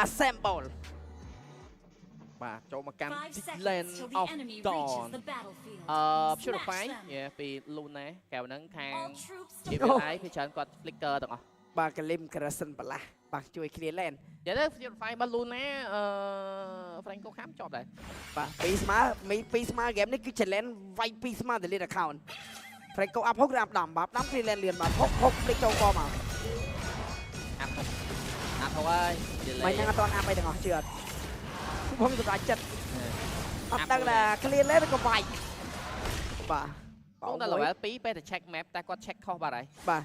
assemble បាទចូលមកកាន់ lane of dawn purify ពី Luna កែវហ្នឹងខាង GPI ពីច្រើនគាត់ flicker ទាំងអស់ បាទកលឹម Crescent បន្លាស់បាទជួយ clear lane និយាយទៅ purify របស់ Luna Franco ខាំជាប់ដែរ បាទពីស្មើ game នេះគឺ challenge វាយពីស្មើ delete account Franco up 6ឬ up 10បាទ10 clear lane លឿនបាទ6 flick ចូលកមក up ហើយ មិនហ្នឹងអត់ទាន់ up អីទាំងអស់ជឿអត់ខ្ញុំសម្រេចចិត្តអត់ដឹងថា clear lane ក៏វាយបាទ បងដល់ level 2ពេលតែ check map តែគាត់ check ខុសបាត់ហើយ បាទ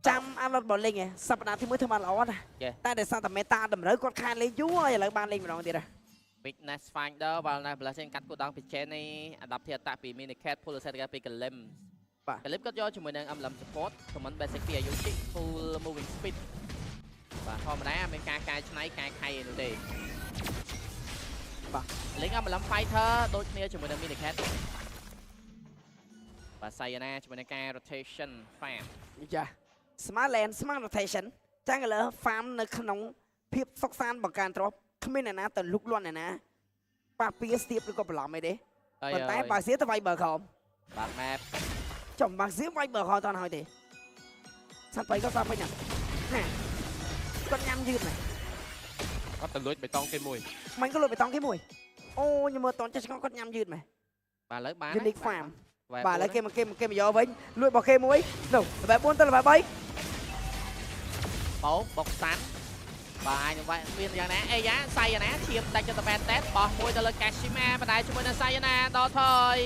ចាំអាឡុត bowling ឯងសប្តាហ៍ទី1ធ្វើបានល្អណាស់តែដោយសារតែ meta តម្រូវគាត់ខានលេងយូរហើយឥឡូវបានលេងម្ដងទៀតហ៎ weakness finder វល់ណា blessing កាត់គូដងពី chain នេះ adapt ធាតាក់ពី mini cat pull set ពី Glim បាទ Glim គាត់យកជាមួយនឹង emblem support command basic ពី Ayushi full moving speed បាទធម្មតាមានការកែច្នៃកែខៃនោះទេបាទលេង emblem fighter ដូចគ្នាជាមួយនឹង mini cat បាទ Sayana ជាមួយនឹងការ rotation farm ចា smart lane smart rotation ចឹងឥឡូវ farm នៅក្នុងភាពសុខសាន្តបង្កើនទ្រព្យគ្មានអ្នកណាទៅលុកលាន់អ្នកណាប៉ះពៀស្ទាបឬក៏បន្លំអីទេប៉ុន្តែបើសៀទៅវាយបើខំបាទ map ចំបើសៀវាយបើខំតោះហើយទេសាប់បៃក៏សាប់ពេញណាគាត់ញ៉ាំយឺតណាស់ អត់ទៅលួចបេតុងគេមួយ មិនក៏លុយបេតុងគេមួយអូខ្ញុំមើលតន់ចេះឆ្ងល់គាត់ញ៉ាំយឺតមែន បាទឥឡូវបាន Unique Farm បាទឥឡូវគេមកយកវិញលួចរបស់គេមួយនោះលេខ4ទៅលេខ3បោកបុកសាន់បាទខ្ញុំវាយមានយ៉ាងណាអីយ៉ាសៃណាឈៀបដាច់ទៅមែនតេបោះមួយទៅលើ Kashima បណ្ដាយជាមួយនឹងសៃណាដល់ថយ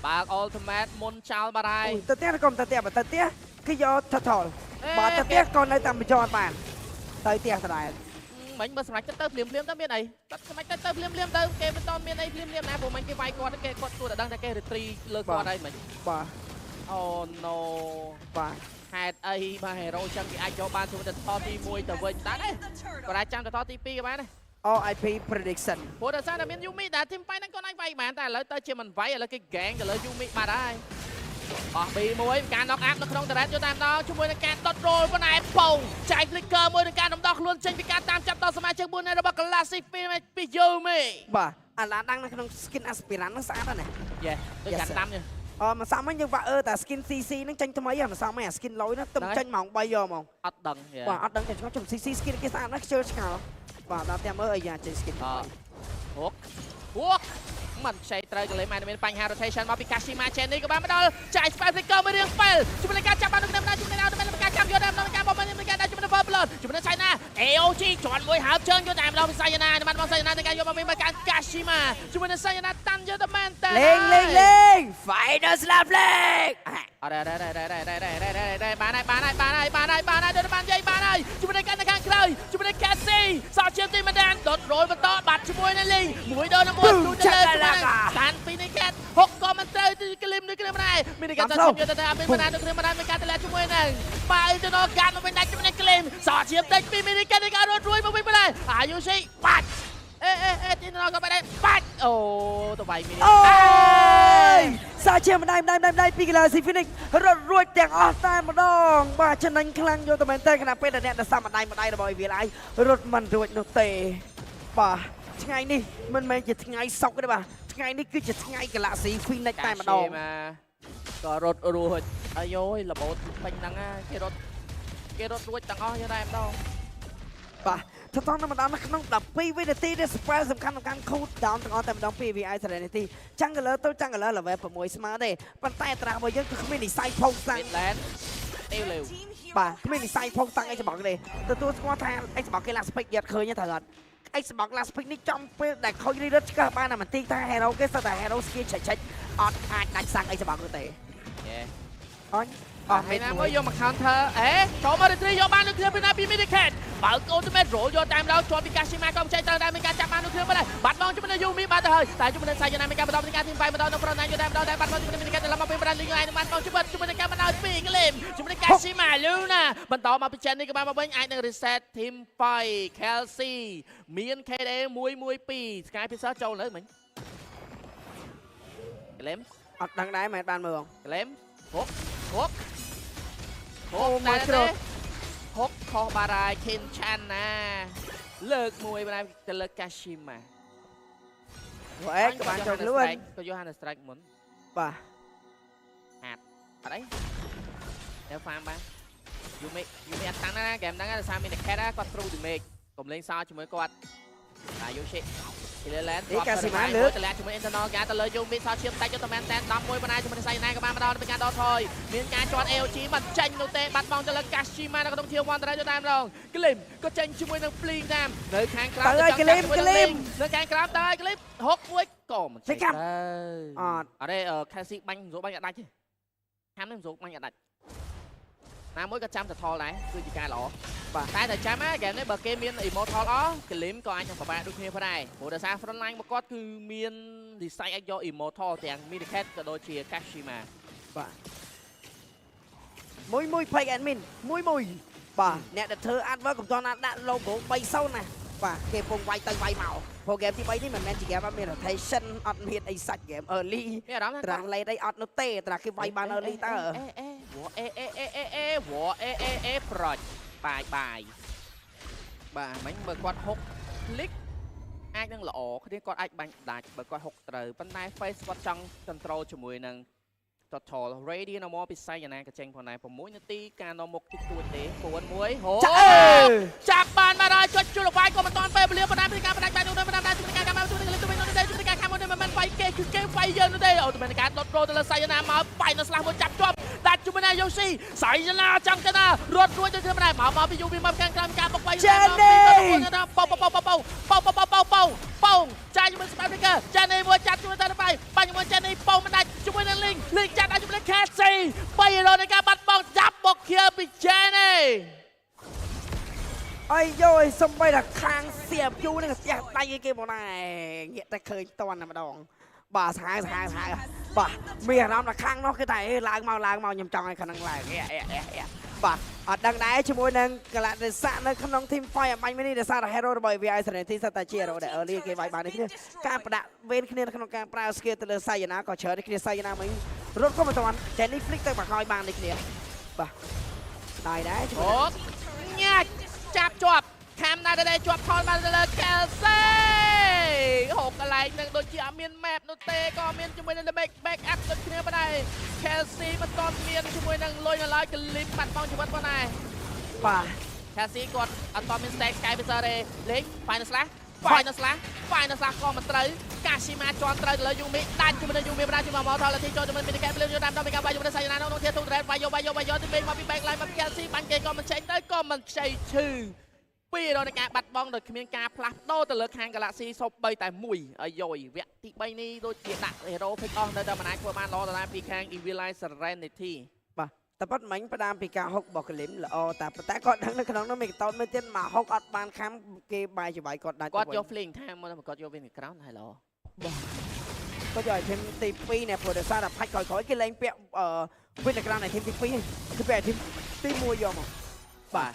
បាទ ultimate មុនចោលបាត់ហើយ ទៅផ្ទះកុំទៅផ្ទះបើទៅផ្ទះគឺយក total បើទៅផ្ទះក៏នៅតែបញ្ចោតបានទៅផ្ទះដដែល មិញបើសម្រាប់ទៅភ្លាមទៅមានអីគាត់សម្រាប់ទៅភ្លាមទៅគេមិនតមានអីភ្លាមណាព្រោះមិញគេវាយគាត់គេគាត់គួរតែដឹងថាគេ retreat លើគាត់ហើយមិញ បាទ អូ no បាទ ហេតុអីបាទ hero ចឹងគេអាចយកបានជាមួយទៅថតទី1ទៅវិញដែរទេគាត់អាចចាំទៅថតទី2ក៏បានដែរ RIP prediction ព្រោះដោយសារតែមាន Yumi តែ team fight ហ្នឹងគាត់អាចវាយបានតែឥឡូវទៅជាមិនវាយឥឡូវគេ gang ទៅលើ Yumi បាត់ហើយអស់ B1 ការ knock out នៅក្នុង turret យកតាមដល់ជាមួយនឹងការដុត roll ប៉ុន្តែប៉ងចែក flicker មួយនឹងការដំដោះខ្លួនចេញពីការតាមចាប់ដល់សមាជិក4របស់ Classic ពី Yumi បាទអាឡាដាំងនៅក្នុង skin aspirant ហ្នឹងស្អាតណាស់ យេដូចកាត់តាមនេះ មកសាំវិញយើងវាតែ skin CC ហ្នឹងចេញថ្មីហ្នឹងមកសាំវិញអា skin លយហ្នឹងទៅចេញម៉ោង3យកហ្មង អត់ដឹង បាទអត់ដឹងទេខ្ញុំ CC skin គេស្អាតណាស់ខ្ជិលឆ្ងល់បាទដល់តែមើលអីយ៉ាចេញ skin ហួកមិនខ្ចីត្រូវកលេមានបញ្ហា rotation មកពី Kashima chain នេះក៏បានមកដល់ចាយ spell flicker មួយរឿងពេលជាមួយនឹងការចាប់បានក្នុងជាមួយនឹងការចាប់យកតាមក្នុងការបបមានការដាក់ជាមួយនឹង Blood ជាមួយនឹង China AOG ជាន់មួយហើបជើងយកតាមដល់ Sayana បានមក Sayana នៅការយកមកមានការ Kashima ជាមួយនឹង Sayana តាន់យកទៅមែនតើលេង Final Slap Leg អរបានហើយបានដល់បានយាយបានហើយជាមួយនឹងការនៅខាងក្រោយជាមួយនឹង Cassie សោកជាទីមិនដានដុត roll បន្តបាត់ជាមួយនឹង Lee មួយដល់1ទូទៅលើតាន់ពីនេះកាត់ហុកក៏មិនត្រូវទីក្លឹមនេះគ្នាមិនដែរមានការចាប់យកទៅមានបណ្ដានឹងគ្នាមិនដែរមានការតលាជាមួយនឹងបើទៅដល់កាត់មកវិញដាច់ជាមួយនឹងក្លឹមសោកជាតិចពីមីនីកាត់នេះក៏រត់រួយមកវិញមិនដែរអាយុស៊ីបាច់ទីនោះក៏បានបាច់អូទៅវាយមីនីអូយសាជាម្ដាយពីកីឡាស៊ីហ្វីនិករត់រួចទាំងអស់តែម្ដងបាទចំណេញខ្លាំងយកទៅមែនតើខណៈពេលដែលអ្នកដែលសាម្ដាយរបស់វាឡាយរត់មិនរួចនោះទេបាទថ្ងៃនេះមិនមែនជាថ្ងៃសុកទេបាទថ្ងៃនេះគឺជាថ្ងៃ Galaxy Phoenix តែម្ដងក៏រត់រួចអាយយរបូតពេញហ្នឹងគេរត់រួចទាំងអស់យ៉ាងដែរម្ដងបាទទៅតម្ដងនៅក្នុង12វិនាទីនេះ spell សំខាន់ cool down ទាំងអស់តែម្ដង PVI Serenity ចាំងកលទៅចាំងកល level 6ស្មើទេប៉ុន្តែត្រាស់របស់យើងគឺគ្មាននិស័យផុសតាំង Midland ទេវលេវបាទគ្មាននិស័យផុសតាំងអីច្បងទេទទួលស្គាល់ថាអីច្បងគេឡាក់ស្ពេកយកឃើញទៅអត់អីស្បងឡាក់ស្ពេកនេះចំពេលដែលខូចរីរត់ឆ្កឹះបានតែបន្តិចថា hero គេសិតតែ hero skill ឆិចអត់អាចដាច់សាំងអីច្បងនោះទេអញអស់ហើយណាមកយកមក counter ចូលមក retreat យកបាននឹងគ្នាពីណាពី Medicat បើក ultimate roll យកតាមដល់ជាប់ពី Kashima ក៏មិនចេះត្រូវដែរមានការចាប់បាននឹងគ្នាដែរបាត់បង់ជាមួយនឹង Yumi បាត់ទៅហើយតែជាមួយនឹង Sayana មានការបន្តពីការ team fight បន្តនៅ front line យកតាមដល់តែបាត់បង់ជាមួយនឹង Medicat ឡើងមកពី brand link line បានបង់ជាមួយនឹងការបណ្ដោយពី Glim ជាមួយនឹង Kashima Luna បន្តមកពី chain នេះក៏បានមកវិញអាចនឹង reset team fight Kelsey មាន KDA 112 Sky Pixel ចូលលើមិញ Glim អត់ដឹងដែរមិនបានមើល Glim ហុកតែហុកខុសបារាយ Kin Chan ណា លើកមួយបានទៅលើកាស៊ីម៉ា វ៉េក្បានចូលខ្លួន ក៏យក Hand Strike មុន បាទ អត់អីនៅ farm បានយូមេអត់តាំងណាហ្គេមហ្នឹងដោយសារមានតែ cat គាត់ through damage កុំលេងសើជាមួយគាត់ហើយយូស៊ី Killerland គាត់ទៅលាក់ជាមួយ internal ការទៅលើយូមីសោឈាមតែយកទៅមែនតែន11បណ្ដាជាមួយសៃណាក៏បានមកដល់เป็นការដកថយមានការជាន់ AOG មិនចាញ់នោះទេបាត់បង់ទៅលើ Kashima នៅក្នុង Tier 1 ទៅតែម្ដង Glim ក៏ចេញជាមួយនឹង Fling តាមនៅខាងក្រៅនៅខាងក្រៅទៅ Glim ហុកមួយក៏មិនចេញទៅអត់ទេ Cassie បាញ់មិនអត់ដាច់ទេខាំនេះមិនបាញ់អត់ដាច់ណាមួយក៏ចាំទៅថលដែរគឺជាការល្អបាទតែតែចាំណាហ្គេមនេះបើគេមាន Immortal អស់ Glim ក៏អាចនឹងពិបាកដូចគ្នាផងដែរព្រោះដោយសារ front line របស់គាត់គឺមាន design អាចយក Immortal ទាំង Medicat ក៏ដូចជា Kashima បាទមួយ fake admin មួយបាទអ្នកដែលធ្វើ advert កុំតន់ដាក់ logo 30ណាបាទគេពងវាយទៅវាយមកព្រោះ game ទី3នេះមិនមែនជា game អត់មាន rotation អត់មានអីសាច់ game early មានអារម្មណ៍ថា ត្រាស់ late អីអត់នោះទេត្រាស់គេវាយបាន early តើ ប្រូចបាយបាទមិញបើគាត់ហុក click អាចនឹងល្អគ្នាគាត់អាចបាញ់ដាច់បើគាត់ហុកត្រូវប៉ុន្តែ face គាត់ចង់ control ជាមួយនឹង total ready នៅមកពីសៃយ៉ាងណាក៏ចេញផងដែរ6នាទីការនាំមុខតិចតួចទេ4-1ហូចាប់បានមកដល់ចុចជួលបាយក៏មិនតាន់ពេលវេលាប៉ុន្តែពីការផ្ដាច់បាយនោះមិនតាមជួយការកម្មជួយជួយការកម្មនោះមិនមែនវាយគេគឺគេវាយយើងនោះទេអូតែការដុតរោទៅលើសៃយ៉ាងណាមកបាយនៅស្លាស់មួយចាប់ជាប់ដាច់ជាមួយនឹងយូស៊ីសៃយ៉ាងណាចង់ទៅណារត់រួចទៅធ្វើមិនដែរមកពីយូពីមកខាងក្រោមការបុកបាយចេប៉ងចាយជាមួយ Spider ចានីមួយចាត់ជាមួយទៅបាយបាញ់ជាមួយចានីប៉ងមិនដាច់ជាមួយនឹង Link ចាត់ដាច់ជាមួយនឹង Cassie 300នៃការបាត់បង់ចាប់បុកខៀពីចានីអីយយសំបីតែខាងសៀបយូនឹងស្ទះដៃគេមកដែរងាកតែឃើញតន់តែម្ដងបាទសាហាវបាទមានអារម្មណ៍ថាខាងនោះគឺតែឡើងមកខ្ញុំចង់ឲ្យខាងហ្នឹងឡើងបាទអត់ដឹងដែរជាមួយនឹងកលៈទេសៈនៅក្នុង team fight អបាញ់នេះដោយសារតែ hero របស់ VI Serenity សិតតែជា hero ដែល early គេវាយបាននេះគ្នាការប្រដាក់វេនគ្នាក្នុងការប្រើ skill ទៅលើសៃយ៉ាណាក៏ច្រើននេះគ្នាសៃយ៉ាណាមិញរត់ក៏មិនតាន់ Jenny flick ទៅបង្ហើយបាននេះគ្នាបាទដៃដែរអូញ៉ាច់ចាប់ជាប់ខាំណាស់ដែរជាប់ថនបានទៅលើ Kelsey ហូបកន្លែងនឹងដូចជាអត់មាន map នោះទេក៏មានជាមួយនឹង back up ដូចគ្នាបានដែរ Kelsey មិនតន់មានជាមួយនឹងលុយនៅឡើយ Glim បាត់បង់ជីវិតផងដែរបាទ Kelsey គាត់អត់តមាន stack Sky Visor ទេលេង Final Slash ក៏មិនត្រូវ Kashima ជន់ត្រូវទៅលើ Yumi ដាច់ជាមួយនឹង Yumi បានជាមួយមកថលទីចូលជាមួយ Medicat ភ្លាមយកតាមដល់ Mega បាយជាមួយនឹងសៃណានៅក្នុងធាតុ Red បាយយកទៅពេញមកពី back line មក Kelsey បាញ់គេក៏មិនចេញទៅក៏មិនខ្ចីឈឺពីរនៃការបាត់បង់ដោយគ្មានការផ្លាស់ប្ដូរទៅលើខាង Galaxy សូម្បីតែមួយអាយយវគ្គទី3នេះដូចជាដាក់ hero pick off នៅតែមិនអាចធ្វើបានល្អដល់ពីខាង Evil Eye Serenity បាទតែប៉ុតមិញផ្ដាំពីការហុករបស់ Glim ល្អតែប៉ុន្តែគាត់ដឹងនៅក្នុងនោះមានកតោតមួយទៀតមកហុកអត់បានខំគេបាយច្បាយគាត់ដាច់គាត់យក Fling ថាមកគាត់យក Win Ground ហើយល្អបាទគាត់យក item ទី2នេះព្រោះដោយសារតែផាច់ក្រោយគេលេងពាក់ Win Ground item ទី2គឺពាក់ item ទី1យកមកបាទ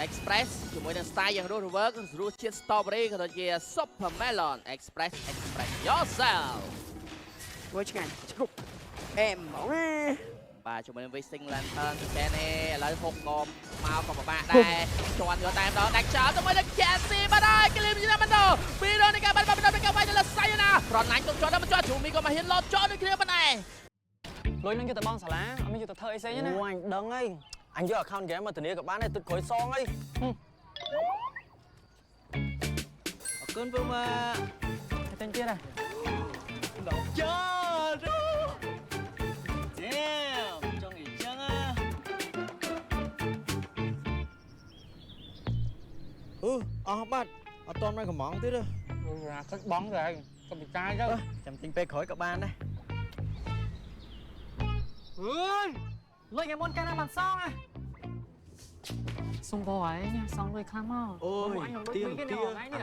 Express ជាមួយនឹង style យ៉ាងរស់រវើករសជាតិ Strawberry ក៏ដូចជា Super Melon Express yourself មួយឆ្ងាញ់ឈប់អេមបាទជាមួយនឹង Wasting Lantern តែនេះឥឡូវហុកក៏មកក៏ពិបាកដែរជន់យកតែម្ដងដាច់ចោលទៅមួយនឹង Cassie បាទហើយ Glim ជាបន្តពីរនៃការបាត់បង់ពីការវាយទៅលើ Sayana ប្រណាញ់ទុកចោលដល់មកចោល Yumi ក៏មកហ៊ានលោតចោលដូចគ្នាប៉ុណ្ណេះលុយនឹងយកទៅបងសាលាអត់មានយកទៅធ្វើអីផ្សេងណាអូអញដឹងហើយអញយក account game មកធានាក៏បានដែរទឹកក្រួយសងអីអរគុណពូម៉ាតែទៀតហ៎ចាចង់អីចឹងអស់បាត់អត់តន់មកកំងទៀតទេអូអាទឹកបងទៅហើយកុំពិការទៅចាំទិញពេលក្រោយក៏បានដែរអើយលុយឯមុនកាលណាបានសងសុំបោហើយសងលុយខ្លាំងមកអូយទៀង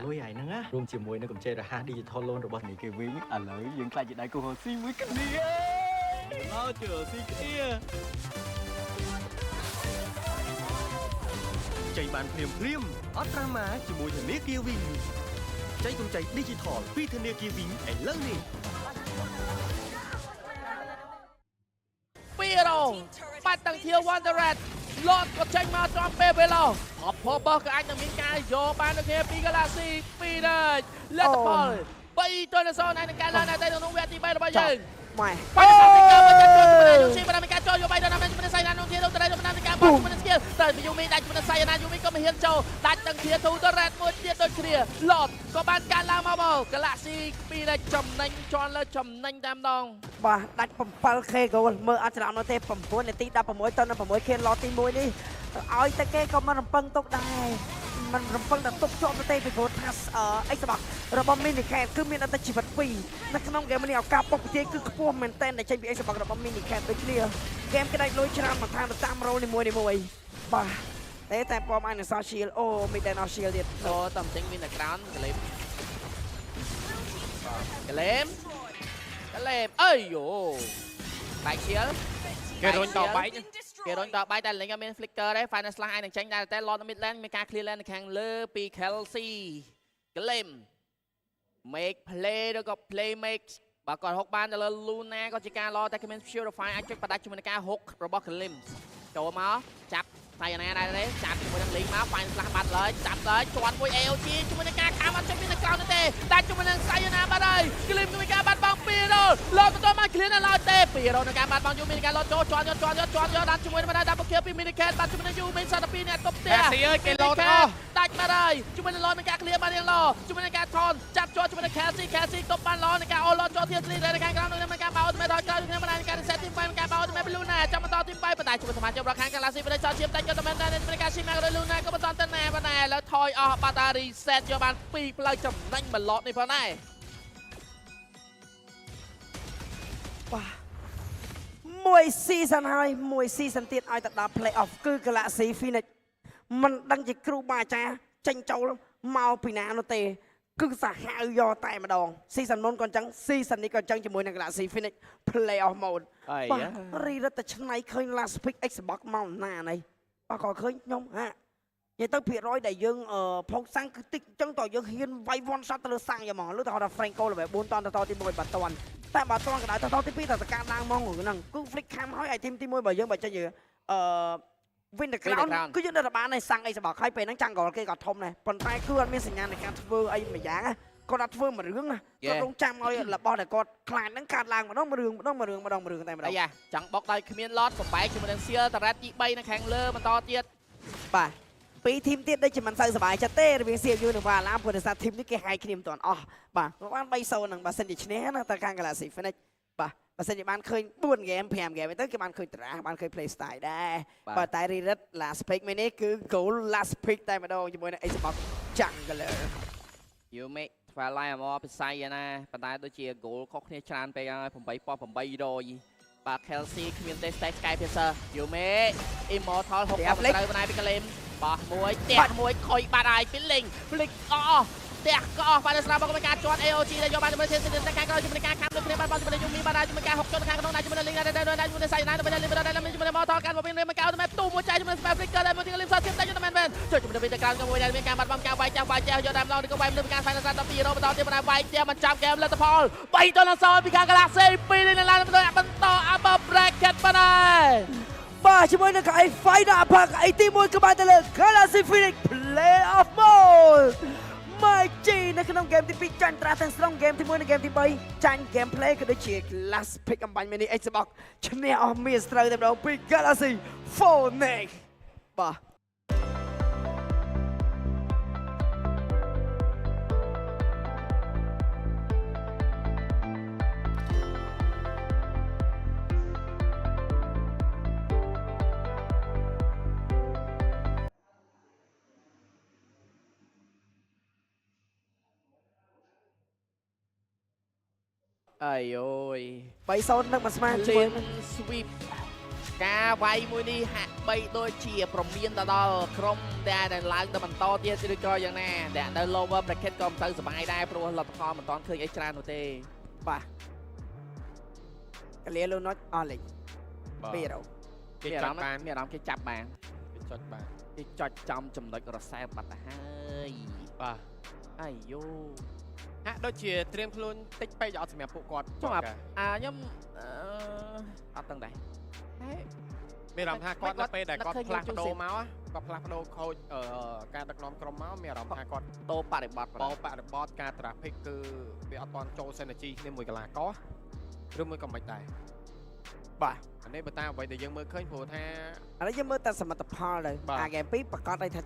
លុយឯហ្នឹងណារួមជាមួយនឹងកម្ចីរហ័ស Digital Loan របស់នីគេវិញឥឡូវយើងខ្លាចជាដៃគូរស៊ីមួយគ្នាមកជឿស៊ីគ្នាចៃបានភ្លាមអត់ត្រាម៉ាជាមួយធនាគារវិញចៃកម្ចី Digital ពីធនាគារវិញឥឡូវនេះ200បាត់តាំងធាវ Wonderrat លត់ក៏ចេញមកចំពេលវេលា top របស់ក៏អាចនឹងមានការយកបានដូចគ្នាពី Galaxy 2ដែរលទ្ធផល3-0នៅនឹងការឡើងនៅក្នុងវគ្គទី3របស់យើង ម៉ែ បាទយូស៊ីបានមានការចូលយកបាយដល់ណាជំនឿសៃណានងធាទៅទៅដំណើរការបងជំនឿស្គីលទៅយូមីដាច់ជំនឿសៃណាយូមីក៏មិនហ៊ានចូលដាច់ទាំងធាទូទៅរ៉េតមួយទៀតដូចគ្នាឡតក៏បានការឡើងមក Galaxy 2ដែលចំណេញជន់លើចំណេញតែម្ដង បាទដាច់ 7k ហ្គោលមើលអត់ច្រឡំនោះទេ 9 នាទី 16 ទៅនៅ 6k ឡតទី1នេះឲ្យតែគេក៏មិនរំពឹងទុកដែរมันរំពឹងតែទុកជាប់ទេពីព្រោះថាអីសបាក់របស់ Minicat គឺមានអត្តជីវិត2នៅក្នុងហ្គេមនេះឱកាសបុកប្រជែងគឺខ្ពស់មែនទែនដែលចេញពីអីសបាក់របស់ Minicat ដូចគ្នាហ្គេមគេដាច់លុយច្រើនមកតាមទៅតាមរ៉ូនីមួយបាទតែពំអានសាឈីលអូមិនដែលអស់ឈីលទៀត អូតំចេញមានតែក្រោនកលេមអើយយោបែកឈីល គេរុញតបែក គេរុញដល់បាយតែលេងអត់មាន flicker ទេ final slash អាចនឹងចេញដែរតែ lot mid lane មានការ clear lane នៅខាងលើពី Kelsey Glim make play ឬក៏ play make បើគាត់ហុកបានទៅលើ Luna ក៏ជាការឡតែគ្មាន purify អាចចុចបដាច់ជាមួយនឹងការហុករបស់ Glim ចូលមកចាប់តែណាដែរទេចាប់ជាមួយនឹង link មក final slash បាត់លើចាប់លើជន់មួយ AOG ជាមួយនឹងការខាំអត់ចេញពីនៅក្រៅទេតែជាមួយនឹង Sayana បាត់ហើយ Glim នឹងការបាត់បង់2 lot បន្តមក clear នៅឡើយទេ2 lot នឹងការបាត់បង់យូមីនឹងការ lot ចូលជន់យកដាក់ជាមួយនឹង double kill ពី Minicat បាត់ជាមួយនឹងយូមី32អ្នកទប់ផ្ទះ គេលោតអស់ ដាច់មកហើយជាមួយនឹង lot នឹងការ clear បានយ៉ាងល្អជាមួយនឹងការថនចាប់ជាប់ជាមួយនឹង Cassie ទប់បានល្អនឹងការ all lot ចូលទៀត 3 នៅខាងក្រៅនឹងការបោ ultimate ដល់ក្រៅនឹងការ reset ទី5ការបោ ultimate Luna ចាំបន្តទី5បណ្ដាជាមួយសមាជិករបស់ខាង Galaxy បដិសឈាមតែយកទៅមែនតែនឹងការ Shima ឬ Luna ក៏បន្តទៅណាបណ្ដាឥឡូវថយអស់បាត់ហើយ reset យកបាន2ផ្លូវចំណេញមួយ lot នេះផងដែរ បាទមួយ season ហើយមួយ season ទៀតឲ្យទៅដល់ play off គឺ Galaxy Phoenix មិនដឹងជាគ្រូបាអាចារ្យចេញចូលមកពីណានោះទេគឺសាហាវយកតែម្ដង season មុនក៏អញ្ចឹង season នេះក៏អញ្ចឹងជាមួយនឹង Galaxy Phoenix play off mode បាទរីរត់តែឆ្នៃឃើញ last pick Xbox មកណានេះបាទក៏ឃើញខ្ញុំហានិយាយទៅភាគរយដែលយើងផុកសាំងគឺតិចអញ្ចឹងតើយើងហ៊ានវាយ one shot ទៅលើសាំងយ៉ាងហ្មងលើទៅហៅថា Franco level 4តនទៅទី1បាត់តនតែបើតនក៏ដល់ទៅទី2តទៅការឡើងមកហ្នឹងគឺ flick cam ហើយឲ្យ team ទី1បើយើងបើចេញwin the crown គឺយើងនៅរបានហើយសាំងអីសបកហើយពេលហ្នឹងចាំងកលគេក៏ធំដែរប៉ុន្តែគឺអត់មានសញ្ញានៃការធ្វើអីមួយយ៉ាងណាគាត់អត់ធ្វើមួយរឿងណាគាត់រងចាំឲ្យរបស់ដែលគាត់ខ្លាចហ្នឹងកាត់ឡើងម្ដងរឿងតែម្ដងអាយ៉ាចង់បុកដោយគ្មាន lot សំបែកជាមួយនឹង Seal តារ៉ាត់ទី3នៅខាងលើបន្តទៀតបាទពីធីមទៀតដូចជាមិនសូវសប្បាយចិត្តទេរវាង CFU និង Valhalla ព្រោះតែធីមនេះគេហាយគ្នាមិនទាន់អស់បាទបាន 3-0 ហ្នឹងបើសិនជាឈ្នះណាទៅខាង Galaxy Phoenix បាទបើសិនជាបានឃើញ4 game 5 game ទៅគេបានឃើញតារាបានឃើញ play style ដែរបើតែ Ririt last pick មួយនេះគឺ goal last pick តែម្ដងជាមួយនឹង Xbox Jungler Yume ថ្វាឡៃមកពិស័យណាប៉ុន្តែដូចជា goal ខុសគ្នាច្រើនពេកហើយ 8.800 បាទ Kelsey គ្មានទេ stack Sky Piercer Yume Immortal 60ត្រូវបណ្ដាពីកលេមបោះមួយផ្ទះមួយខុយបាត់ហើយពីលីងផ្លិចអស់ផ្ទះក៏អស់បានស្រាប់មកការជាន់ AOG ដែលយកបានជាមួយនឹងការក្រោយជាមួយការខាំដូចគ្នាបានជាមួយនឹងយូមីបានជាមួយការហុកចូលខាងក្នុងជាមួយនឹងលីងដែលជាមួយនឹងសៃណាជាមួយនឹងលីងដែលជាមួយនឹង Mortal ការមកវិញមកកៅទៅទូមួយចៃជាមួយនឹង Spell Flicker ដែលមួយទីលីងសាជាតែយកទៅមែនជួយជាមួយនឹងវីតក្រៅជាមួយដែលមានការបាត់បង់ការវាយចាស់យកតាមឡងទៅវាយនឹងការ Final Set 12រ៉ូបន្តទៀតបណ្ដាវាយទៀតមិនចាប់ហ្គេមលទ្ធផល3-0ពីខាង Galaxy 2នៅឡើងបន្ត Upper Bracket បណ្ដាបាទជាមួយនឹងកៅអី Final Pack អីទី1គឺបានទៅលើ Galaxy Phoenix Play Off Mode មកជីនៅក្នុងហ្គេមទី2ចាញ់ត្រាស់ទាំងស្រុងហ្គេមទី1និងហ្គេមទី3ចាញ់ gameplay ក៏ដូចជា last pick អំបញ្ញមីនី Xbox ឈ្នះអស់មានស្រូវតែម្ដងពី Galaxy Phoenix បាទអាយអូយ 3-0 នឹងមិនស្មើជាមួយ sweep ការវាយមួយនេះហាក់បីដូចជាប្រមានទៅដល់ក្រុមដែលឡើងទៅបន្តទៀតឬក៏យ៉ាងណាដែលនៅ lower bracket ក៏មិនទៅសុបាយដែរព្រោះលទ្ធផលមិនទាន់ឃើញអីច្រើននោះទេបាទកលៀលូណុចអស់លេខ2-0គេចាប់បានមានអារម្មណ៍គេចាប់បានគេចុចបានគេចុចចំចំណុចរសែលបាត់ទៅហើយបាទអាយយូហាក់ដូចជាត្រៀមខ្លួនតិចពេកអត់សម្រាប់ពួកគាត់ខ្ញុំខ្ញុំអត់ដឹងដែរមានអារម្មណ៍ថាគាត់នៅពេលដែលគាត់ផ្លាស់ប្ដូរមក គាត់ផ្លាស់ប្ដូរខូចការដឹកនាំក្រុមមកមានអារម្មណ៍ថាគាត់ តោបរិបត្តិ បោបរិបត្តិការ traffic គឺវាអត់ទាន់ចូល synergy គ្នាមួយកីឡាករឬមួយក៏មិនដែរបាទអានេះបើតាមអ្វីដែលយើងមើលឃើញព្រោះថា ឥឡូវយើងមើលតែសមិទ្ធផលទៅអាហ្គេម2ប្រកាសឲ្យថា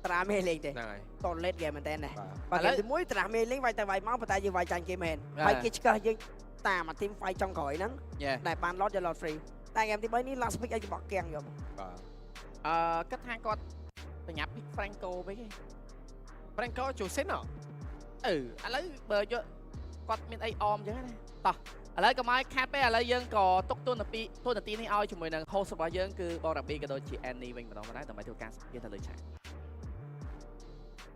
ត្រាមេលេងទេ ហ្នឹងហើយ តលេតហ្គេមមែនតើណា បាទ បាទហ្គេមទី1ត្រាមេលេងវាយទៅវាយមកប៉ុន្តែយើងវាយចាញ់គេមែនហើយគេឆ្កឹះយើងតាមអាទីម fight ចុងក្រោយហ្នឹងដែលបាន lot យក lot free តែហ្គេមទី3នេះ last pick ឲ្យរបស់កៀងយក បាទ គិតថាគាត់បញ្ញាប់ពី Franco វិញឯង Franco ចូលសិនអ ឥឡូវបើយកគាត់មានអីអមចឹងណាតោះឥឡូវកុំឲ្យខាត់ទេឥឡូវយើងក៏ទុកទូនាទីនេះឲ្យជាមួយនឹង host របស់យើងគឺបងរ៉ាប៊ីក៏ដូចជា Annie វិញម្ដងដែរដើម្បីធ្វើការសម្ភាសន៍ទៅលើឆាក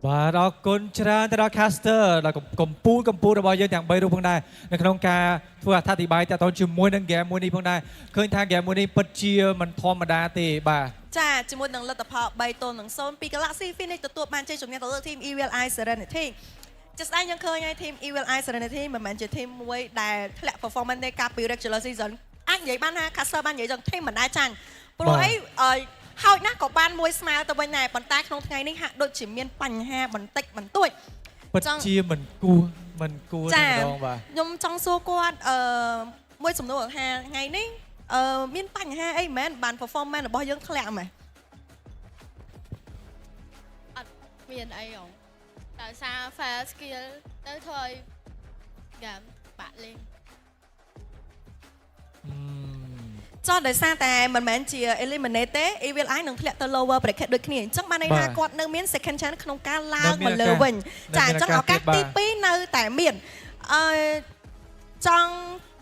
បាទអរគុណច្រើនទៅដល់ caster ដល់កម្ពុជារបស់យើងទាំង3រូបផងដែរនៅក្នុងការធ្វើអត្ថាធិប្បាយតទៅជាមួយនឹង game មួយនេះផងដែរឃើញថា game មួយនេះពិតជាមិនធម្មតាទេបាទ ចាជាមួយនឹងលទ្ធផល3-0ពី Galaxy Phoenix ទទួលបានជ័យជំនះទៅលើ Team Evil Eye Serenity ជាស្ដែងយើងឃើញហើយ Team Evil Eye Serenity មិនមែនជា team មួយដែលធ្លាក់ performance នៃការពី regular season អាចនិយាយបានថា caster បាននិយាយចឹង team មិនដែរចាញ់ព្រោះអីហើយណាស់ក៏បានមួយស្មើទៅវិញដែរប៉ុន្តែក្នុងថ្ងៃនេះហាក់ដូចជាមានបញ្ហាបន្តិចបន្តួច ពិតជាមិនគួរទេម្ដងបាទ ខ្ញុំចង់សួរគាត់មួយសំណួរថាថ្ងៃនេះមានបញ្ហាអីមែនបាន performance របស់យើងធ្លាក់មែន មានអីហ៎ដោយសារ fair skill ទៅធ្វើឲ្យ game បាក់លេង ចុះដោយសារតែមិនមែនជា eliminate ទេ Evil Eye នឹងធ្លាក់ទៅ lower bracket ដូចគ្នាអញ្ចឹងបានន័យថាគាត់នៅមាន second chance ក្នុងការឡើងមកលើវិញចាអញ្ចឹងឱកាសទី2នៅតែមាន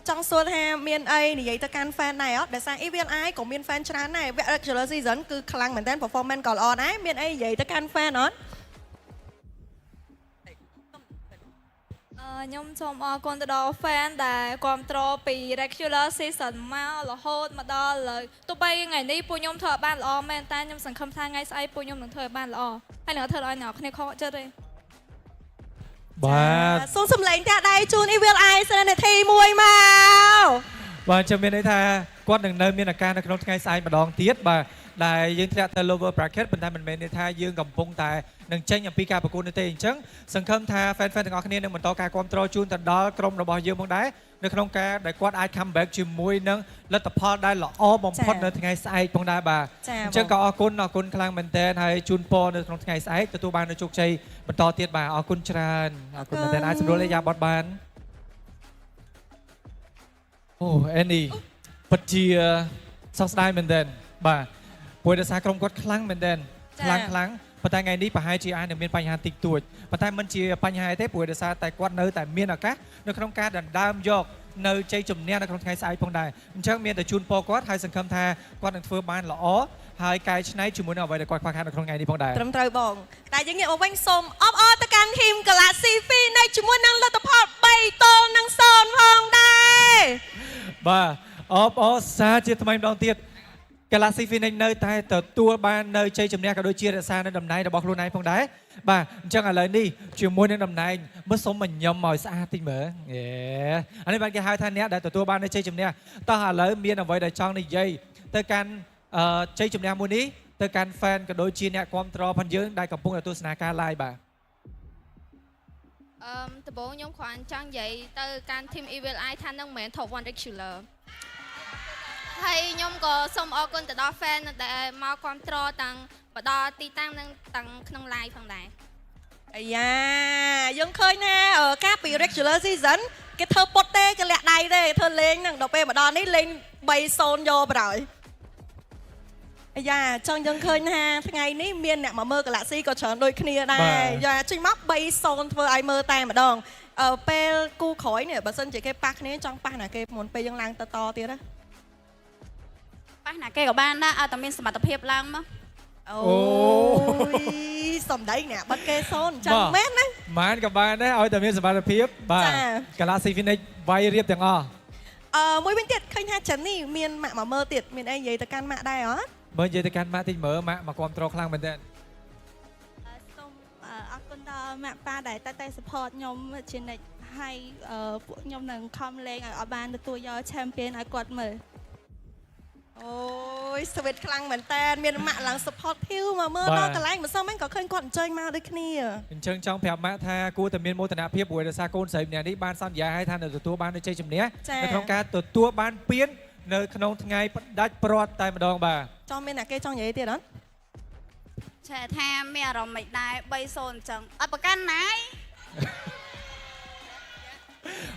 ចង់សួរថាមានអីនិយាយទៅកាន់ fan ដែរអត់ដោយសារ Evil Eye ក៏មាន fan ច្រើនដែរវគ្គ regular season គឺខ្លាំងមែនតើ performance ក៏ល្អដែរមានអីនិយាយទៅកាន់ fan អត់ ខ្ញុំសូមអរគុណទៅដល់ fan ដែលគ្រប់គ្រងពី regular season មករហូតមកដល់ឥឡូវទោះបីថ្ងៃនេះពួកខ្ញុំធ្វើបានល្អមែនតែខ្ញុំសង្ឃឹមថាថ្ងៃស្អែកពួកខ្ញុំនឹងធ្វើបានល្អហើយនឹងធ្វើឲ្យអ្នកគ្នាខកចិត្តទេ បាទ សូមសម្លេងតាដៃជូន Evil Eye Serenity មួយមក បាទចាំមានន័យថាគាត់នឹងនៅមានអាការនៅក្នុងថ្ងៃស្អែកម្ដងទៀតបាទដែលយើងធ្លាក់ទៅ lower bracket ប៉ុន្តែមិនមែនន័យថាយើងកំពុងតែនឹងចេញអំពីការប្រកួតនេះទេអញ្ចឹងសង្ឃឹមថា fan ទាំងអស់គ្នានឹងបន្តការគ្រប់គ្រងជូនទៅដល់ក្រុមរបស់យើងផងដែរនៅក្នុងការដែលគាត់អាច come back ជាមួយនឹងលទ្ធផលដែលល្អបំផុតនៅថ្ងៃស្អែកផងដែរបាទអញ្ចឹងក៏អរគុណខ្លាំងមែនទែនហើយជូនពរនៅក្នុងថ្ងៃស្អែកទទួលបាននូវជោគជ័យបន្តទៀតបាទអរគុណច្រើនអរគុណមែនទែនអាចសម្រួលលេខយ៉ាបតបានអូ Annie ពិតជាសោកស្ដាយមែនទែនបាទព្រោះដោយសារក្រុមគាត់ខ្លាំងមែនទែនខ្លាំងប៉ុន្តែថ្ងៃនេះប្រហែលជាអាចនឹងមានបញ្ហាតិចតួចប៉ុន្តែមិនជាបញ្ហាទេព្រោះដោយសារតែគាត់នៅតែមានឱកាសនៅក្នុងការដណ្ដើមយកនៅជ័យជំនះនៅក្នុងថ្ងៃស្អែកផងដែរអញ្ចឹងមានតែជូនពរគាត់ហើយសង្ឃឹមថាគាត់នឹងធ្វើបានល្អហើយកែច្នៃជាមួយនឹងអ្វីដែលគាត់ខ្វះខាតនៅក្នុងថ្ងៃនេះផងដែរត្រឹមត្រូវបងតែយើងងាកមកវិញសូមអបអរទៅកាន់ Team Galaxy Phoenix ជាមួយនឹងលទ្ធផល3-0ផងដែរ បាទអបអរសាជាថ្មីម្ដងទៀត Galaxy Phoenix នៅតែទទួលបាននៅជ័យជំនះក៏ដូចជារក្សានៅតំណែងរបស់ខ្លួនឯងផងដែរបាទអញ្ចឹងឥឡូវនេះជាមួយនឹងតំណែងមើលសុំមកញឹមឲ្យស្អាតតិចមើលអានេះបានគេហៅថាអ្នកដែលទទួលបាននៅជ័យជំនះតោះឥឡូវមានអ្វីដែលចង់និយាយទៅកាន់ជ័យជំនះមួយនេះទៅកាន់ fan ក៏ដូចជាអ្នកគ្រប់គ្រងផងយើងដែលកំពុងតែទស្សនាការ live បាទដំបូងខ្ញុំគ្រាន់ចង់និយាយទៅកាន់ Team Evil Eye ថានឹងមិនមែន top 1 regular ហើយខ្ញុំក៏សូមអរគុណទៅដល់ fan ដែលមកគ្រប់គ្រងទាំងបដទីតាំងនិងទាំងក្នុង live ផងដែរ អាយ៉ាយើងឃើញណាការពី regular season គេធ្វើពុតទេគេលាក់ដៃទេធ្វើលេងហ្នឹងដល់ពេលមកដល់នេះលេង 3-0 យកបណ្ដោយអាយ៉ាចង់យើងឃើញថាថ្ងៃនេះមានអ្នកមកមើល Galaxy ក៏ច្រើនដូចគ្នាដែរយ៉ាចេញមក 3-0 ធ្វើឲ្យមើលតែម្ដងពេលគូក្រោយនេះបើសិនជាគេប៉ះគ្នាចង់ប៉ះណាគេមុនពេលយើងឡើងទៅតទៀតណាប៉ះណាគេក៏បានដែរឲ្យតែមានសមត្ថភាពឡើងមក អូយសំដីអ្នកបាត់គេសូនចឹងមែនណាបានក៏បានដែរឲ្យតែមានសមត្ថភាពបាទ Galaxy Phoenix វាយរៀបទាំងអស់មួយវិញទៀតឃើញថាចិននេះមានម៉ាក់មកមើលទៀតមានអីនិយាយទៅកាន់ម៉ាក់ដែរអត់មើលនិយាយទៅកាន់ម៉ាក់តិចមើលម៉ាក់មកគ្រប់គ្រងខ្លាំងមែនទែនសូមអរគុណដល់ម៉ាក់ប៉ាដែលតែ support ខ្ញុំជានិច្ចហើយពួកខ្ញុំនឹងខំលេងឲ្យអត់បានទទួលយក champion ឲ្យគាត់មើល អូយស្វីតខ្លាំងមែនតើមានម៉ាក់ឡើង support ធីវមកមើលដល់កន្លែងមិនសឹងមិនក៏ឃើញគាត់អញ្ជើញមកដូចគ្នា អញ្ចឹងចង់ប្រាប់ម៉ាក់ថាគួរតែមានមោទនភាពព្រោះដោយសារកូនស្រីម្នាក់នេះបានសន្យាឲ្យថានឹងទទួលបានជ័យជំនះនៅក្នុងការទទួលបានពាននៅក្នុងថ្ងៃផ្ដាច់ព្រាត់តែម្ដងបាទ ចង់មានអ្នកគេចង់និយាយទៀតអត់ ឆែថាមានអារម្មណ៍មិនដែរ 3-0 អញ្ចឹងអត់ប្រកាន់ណាយ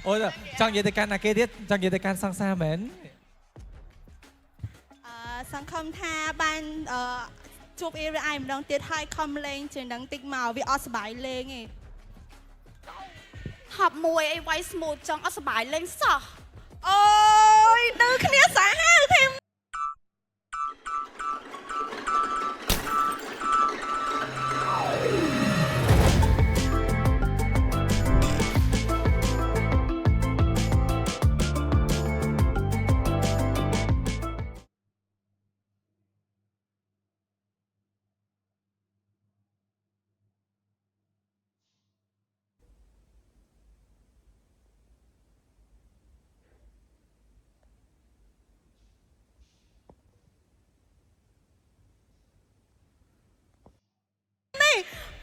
អូចង់និយាយទៅកាន់ណាគេទៀតចង់និយាយទៅកាន់សង្សារមែន សង្ឃឹមថាបានជួប EVI ម្ដងទៀតហើយខំលេងជាងនឹងតិចមកវាអត់សុបាយលេងទេហប់មួយអីវាយ smooth ចង់អត់សុបាយលេងសោះ អូយនៅគ្នាសាហាវទេ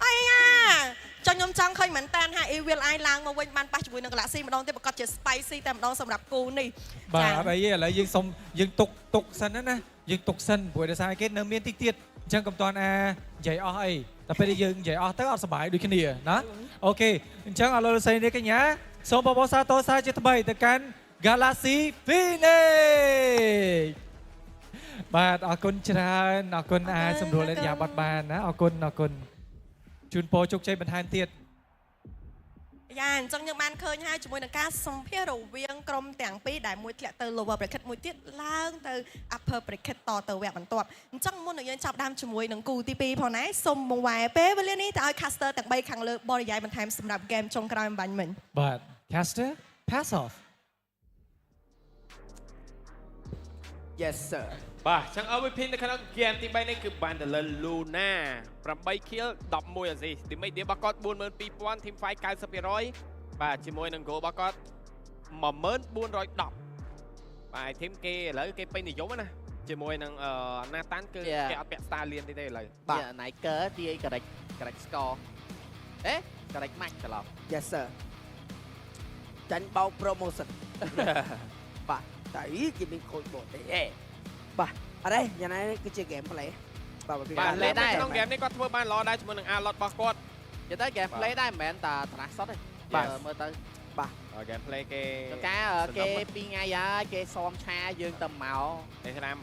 អាយ៉ាចង់ខ្ញុំចង់ឃើញមែនតើថា Evil Eye ឡើងមកវិញបានប៉ះជាមួយនឹង Galaxy ម្ដងទៀតប្រកាសជា spicy តែម្ដងសម្រាប់គូនេះ បាទអត់អីទេឥឡូវយើងសុំយើងទុកសិនណាយើងទុកសិនព្រោះដោយសារគេនៅមានតិចទៀតអញ្ចឹងកុំតន់អានិយាយអស់អីតែពេលយើងនិយាយអស់ទៅអត់សុបាយដូចគ្នាណាអូខេអញ្ចឹងអរលោកលោកស្រីនេះកញ្ញាសូមបបោសាទរសាជាថ្មីទៅកាន់ Galaxy Phoenix បាទអរគុណច្រើនអរគុណអាចសម្រួលឥរិយាបថបានណាអរគុណជូនពរជោគជ័យបន្ថែមទៀត យ៉ាអញ្ចឹងយើងបានឃើញហើយជាមួយនឹងការសម្ភាសរវាងក្រុមទាំងពីរដែលមួយធ្លាក់ទៅ lower bracket មួយទៀតឡើងទៅ upper bracket តទៅវគ្គបន្ទាប់អញ្ចឹងមុននឹងយើងចាប់ដើមជាមួយនឹងគូទី2ផងដែរសូមបង្វែរពេលវេលានេះទៅឲ្យ caster ទាំង3ខាងលើបរិយាយបន្ថែមសម្រាប់ game ចុងក្រោយអំបញ្ញមិញ បាទ caster pass off Yes sir បាទចឹង MVP នៅក្នុងហ្គេមទី3នេះគឺបានទៅលើ Luna 8 kill 11 assist ទីមេឌីរបស់គាត់ 42,000 team fight 90% បាទជាមួយនឹង goal របស់គាត់ 1410 បាទ team គេឥឡូវគេពេញនិយមណាជាមួយនឹងNathan គឺគេអត់ពាក់ Star លៀនទេឥឡូវបាទ Niker ទី correct score អេ correct match ច្រឡំ Yes sir ចាញ់បោក promotion បាទតែគេមានខូចបោកទេបាទអត់ទេយ៉ាងណាគឺជា game play បាទ បាទលេដែរក្នុងហ្គេមនេះគាត់ធ្វើបានល្អដែរជាមួយនឹង Alot របស់គាត់ និយាយទៅ game play ដែរមិនមែនតែត្រាស់សុតទេបាទមើលទៅ បាទ game play គេ ការគេ2ថ្ងៃហើយគេសមឆាយើងទៅមក នេះឆ្នាំ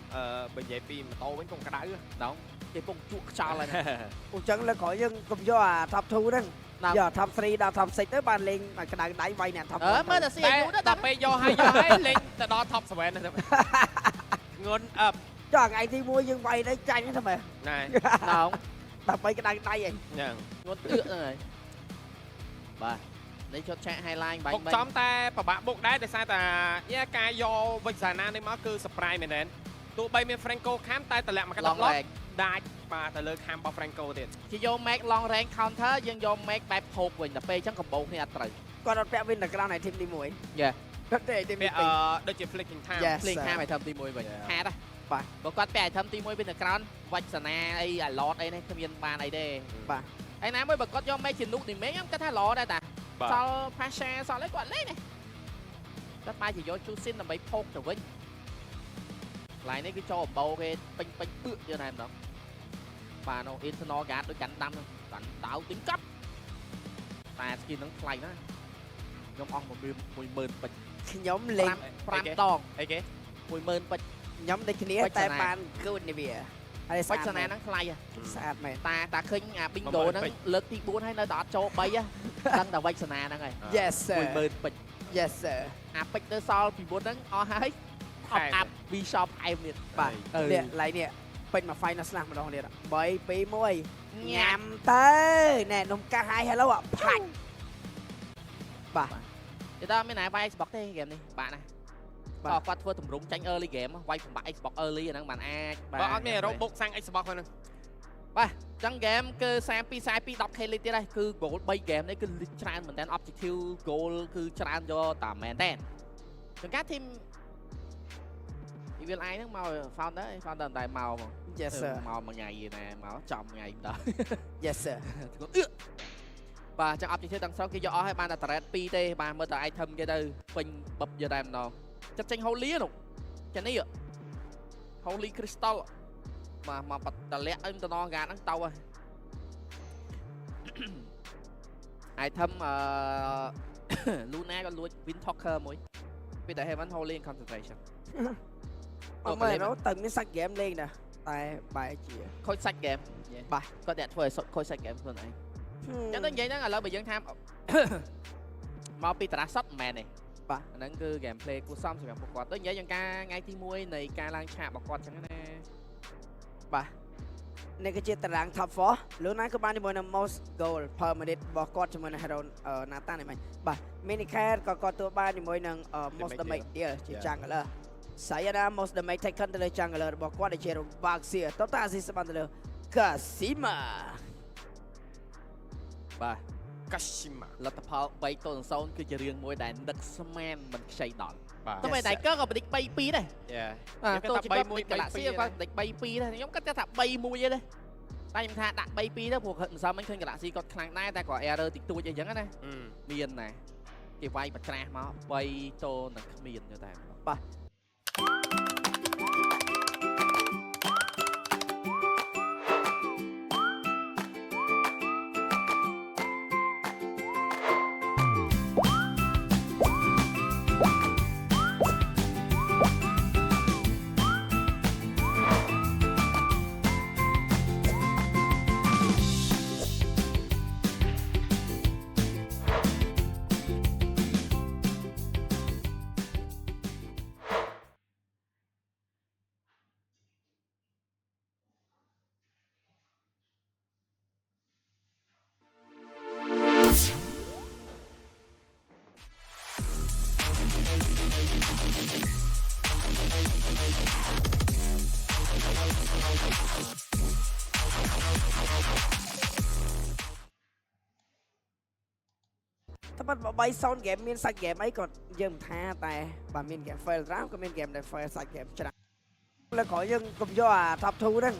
បើនិយាយពីម៉ូតូវិញកុំក្តៅដល់គេពងជក់ខ្យល់ហើយ អញ្ចឹងលើក្រោយយើងកុំយកអា top 2 ហ្នឹងយក top 3ដល់ top 6 ទៅបានលេងឲ្យក្តៅដៃវាយអ្នក top 1 មើលតែស៊ីអាយុទៅ ដល់ពេលយកហើយលេងទៅដល់ top 7 ហ្នឹងងន់អឹប ចុះថ្ងៃទី1យើងវាយទៅចាញ់ទៅមែន ណែ ដល់ដើម្បីក្តៅដៃឯង ហ្នឹង ងន់អឿហ្នឹងហើយបាទនេះជត់ឆាក highlight បាញ់ បុកចំតែប្របាក់បុកដែរដោយសារតែការយកវិជ្ជាណានេះមកគឺ surprise មែនទេទោះបីមាន Franco ខាំតែតម្លាក់មកកណ្ដោះដាច់បាទទៅលើខាំរបស់ Franco ទៀតជាយក make long range counter យើងយក make បែបភោគវិញតែពេលអញ្ចឹងកំបោគ្នាអត់ត្រូវ គាត់អត់ពាក់ win នៅក្រៅនៃ team ទី1 យ៉ា គាត់ទេ team ទី2 ដូចជា flicking time flicking time item ទី1វិញខាតហ៎ បាទ បើគាត់ពាក់ item ទី1វិញនៅក្រៅវិជ្ជាណាអី alert អីនេះគ្មានបានអីទេ បាទ ឯណាមួយបើគាត់យក make ជានុកទីមេខ្ញុំគិតថាល្អដែរតាសល់ passion សល់អីគាត់លេងនេះគាត់បែរជាយក choosing ដើម្បីភោគទៅវិញកន្លែងនេះគឺចូលបោគេពេញពឹកទៀតណាស់ម្ដងបាទនោះ internal guard ដូចកាន់ដាំកាន់ដៅទិញកាប់តែ skin ហ្នឹងថ្លៃណាស់ខ្ញុំអស់10000ពេជ្រ ខ្ញុំលេង 5ដងអីគេ 10000ពេជ្រ ខ្ញុំដូចគ្នាតែបានគូននេះវាហើយពេជ្រសណាហ្នឹងថ្លៃ ស្អាតមែន តាឃើញអា bingo ហ្នឹងលើកទី4ហើយនៅតែអត់ចូល3ហ៎ដឹងតែវិជ្ជាណាហ្នឹងហើយ Yes sir 10000ពេជ្រ Yes sir អាពេជ្រទៅសល់ពីមុនហ្នឹងអស់ហើយអត់អាប់ V shop ឯមទៀត បាទនេះឡៃនេះពេញមក final ស្នាម្ដងទៀត3 2 1ញ៉ាំទៅណែនំកាសហើយ hello ផាច់បាទ តែតើមានណាវាយ Xbox ទេហ្គេមនេះបាក់ណាបាទគាត់ធ្វើតម្រង់ចាញ់ early game វាយពិបាក Xbox early អាហ្នឹងបានអាចបើអត់មាន robot សាំង Xbox ហ្នឹងបាទចឹង game គឺ42 10k លេខទៀតហើយគឺ goal 3 game នេះគឺច្រើនមែនតើ objective goal គឺច្រើនយកតាមែនតើចឹងការ team Evil Eye ហ្នឹងមក founder តែមក Yes sir មកមួយថ្ងៃណែមកចំថ្ងៃដល់ Yes sir ធ្ងន់បាទចឹង objective ទាំងស្រុងគេយកអស់ហើយបានតែ turret 2ទេបាទមើលតែ item គេទៅពេញបឹបយកតែម្ដងចិត្តចេញ Holy នោះចានេះ Holy Crystal បាទមកបាត់តលាក់អឹមតំណងកាហ្នឹងទៅហើយ item Luna ក៏លួច Wind Talker មួយពីតែ Heaven Holy and Concentration អត់មើលនោះទៅមានសាច់ game លេងដែរតែបែរជា ខូចសាច់ game បាទគាត់អ្នកធ្វើឲ្យខូចសាច់ game ខ្លួនឯងចឹងទៅនិយាយហ្នឹងឥឡូវបើយើងថា មកពីតារាសតមិនមែនទេបាទអាហ្នឹងគឺ gameplay គួរសមសម្រាប់ពួកគាត់ទៅនិយាយយ៉ាងការថ្ងៃទី1នៃការឡើងឆាករបស់គាត់ចឹងណាបាទ នេះគឺជាតារាង top 4 Luna ក៏បានជាមួយនឹង most goal per minute របស់គាត់ជាមួយនឹង Hero Nathan នេះមិញបាទ Minicat ក៏គាត់ទទួលបានជាមួយនឹង most damage deal ជា jungler Sayada most damage taken ទៅលើ jungler របស់គាត់ដែលជា Robaxia Total assist បានទៅលើ Kasima បាទ Kashima លទ្ធផល3-0 គឺជារឿងមួយដែលនឹកស្មានមិនខ្ចីដល់ បាទ តែតែក៏បដិច 3-2 ដែរ យ៉ា តោះជាគាត់ Galaxy គាត់បដិច 3-2 ដែរខ្ញុំគាត់ថា 3-1 ទេតែខ្ញុំថាដាក់ 3-2 ទៅព្រោះមិនសមមិនឃើញ Galaxy គាត់ខ្លាំងដែរតែគាត់ error តិចតួចអីចឹងណាមានណាគេវាយបច្រាស់មក3 ទោនឹងគ្មានទៅតែបាទ តែបាត់3 sound game មានសាច់ game អីក៏យើងមិនថាតែបើមាន game fail ច្រើនក៏មាន game ដែល fail សាច់ game ច្រើនលើក្រោយយើងកុំយកអា top 2 ហ្នឹង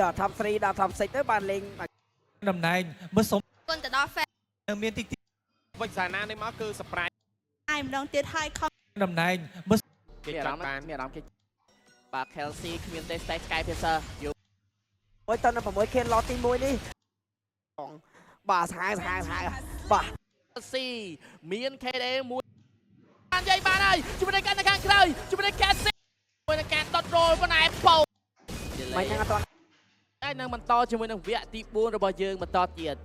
យក top 3ដល់ top 6 ទៅបានលេង តំណែងមើលសុំ គុណទៅដល់ fan នៅមានទី វិចសាណានេះមកគឺ surprise ឯម្ដងទៀតហើយ តំណែងមើល គេ មានអា ចា រ ត់ ម្មណ៍ បាន មានអារម្មណ៍គេបាទ Kelsey គ្មានទេ Sky Piercer យូ មួយតើនៅ6 Ken lot ទី1នេះបាទសាហាវបាទ Kelsey មាន KD មួយបានយាយបានហើយជាមួយនឹងកាន់នៅខាងក្រោយជាមួយនឹង Cassie ជាមួយនឹងការដុត roll ប៉ុន្តែបោ មិនហ្នឹងអត់ ហើយនឹងបន្តជាមួយនឹងវគ្គទី4របស់យើងបន្តទៀត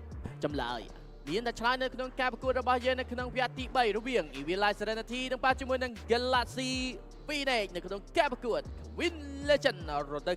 ចម្លើយមានតែឆ្លើយនៅក្នុងការប្រកួតរបស់យើងនៅក្នុងវគ្គទី3រវាង Evil Eye Serenity និងប៉ះជាមួយនឹង Galaxy Phoenix នៅក្នុងការប្រកួត Win Legend រដូវ